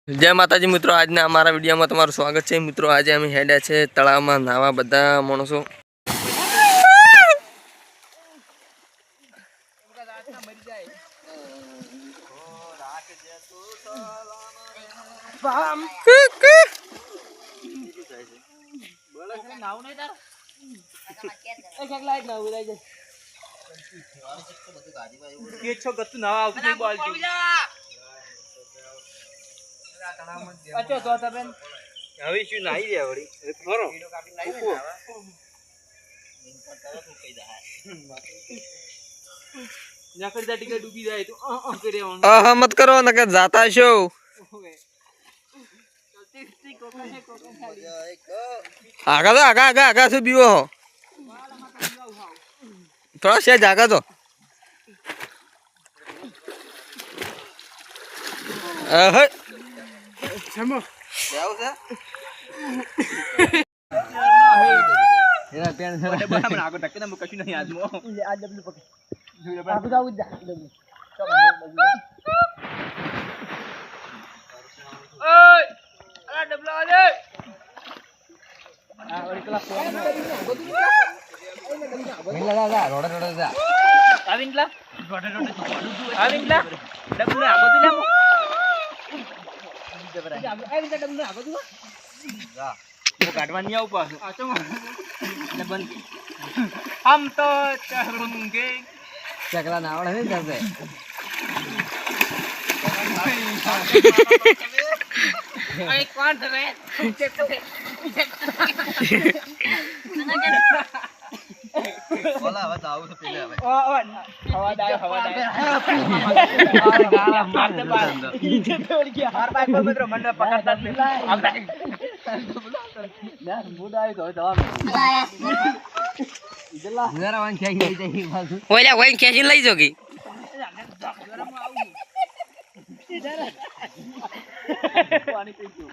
जय माताजी मित्रों, आज ने अमरा विडियो में तमारुं स्वागत है। मित्रों आज अमे हेड्या छे तळाव में नावा बधा माणसों। अच्छा तो आता बेन હવે શું નાઈ રહ્યા વળી ખરો નકર દા ટિકિટ ડૂબી જાય તો કરે मत करो न के जाता शो आगा तो आगा आगा आगा से बीवो थोड़ा से जागा तो જાવ છે એના પેન મને બરાબર આગળ ટકે ને કશું નહીં આજમો આ ડબલું પકડ આ બધા ઉજા ડબલું ઓય આ ડબલા આલે આ ઓરી પેલા ફોન મિલા જા રોડે રોડે જા આવિનલા રોડે રોડે આવિનલા ડબલું આ બધું લેમો આવિનલા ડબલું આ બધું જા वो काटवा नहीं आऊ पास हम तो चढ़ेंगे चकला नावड़ है इधर से अरे कौन रे बोला હવે તો આવું તો પેલે હવે हवादार અરે ગાળા માર દે બાર नीचे तोड़ गया हर बाइक पर मित्रों मन पकड़ता अब ના મૂડ આવી તો જવા ઇજલા जरा वन खेच ले जाई बाजू ओला वही खेच लई जोगी પાણી પી ગયો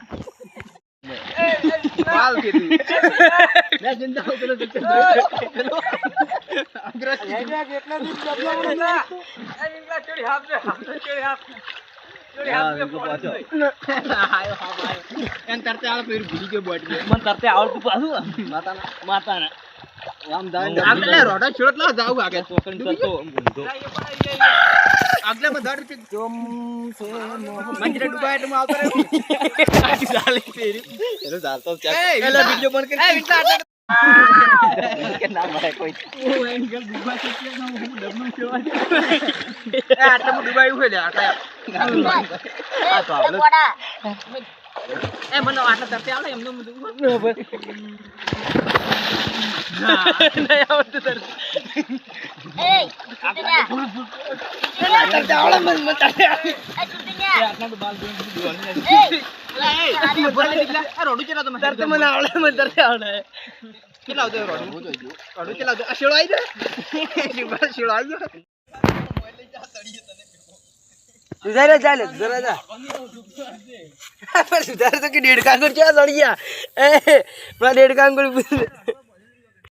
માલ કીધી મે જિંદા હો ચલો ચલો અગ્રજ કેટલા દિવસ ડબલા મને ए इनका चोरी हाथ में चोरी हाथ આયો હા એન તરતે આળ ફેર ભૂલી ગયો બોટ મન તરતે આવડતું પાછું માતાના આમ દાન આગલે રોડા છોડતલા જાવ આગે ચોકન કરતો ઊંધો આગલે માં દાડ કે જોમ સે મંજરે ડુબાય તો આવતો રે આજી સાલી ફેરી એનો જાલતો ચેક એલા વિડિયો બંધ કરી એ વિટલા કે ના મારે કોઈ ઓ એંગલ ડુબા છે કે ના હું ડબલું કેવા એ આટલા માં ડુબાયું છે લે આટલા આ તો આપણે એ મને આટલા તરતે આવડે એમનો બસ નહીં આવડતું તરતે Hey, Tutunya. તરતે આવડે મને તરતે Tutunya. આટલા તો બાલ જોઈને દીવાનું Hey. એ બોલે દીકલા આ રોડું ચલા તમે તરતે મને આવડે મને તરતે આવડે કેટલા આવતો રોડું રોડું ચલા દો આ શેળો આવી જાય શેળો આવી જાય सुधारे चाले जरा जा पर सुधारे तो कि डेढ़ कांगड़ क्या सड़ गया ए पूरा डेढ़ कांगड़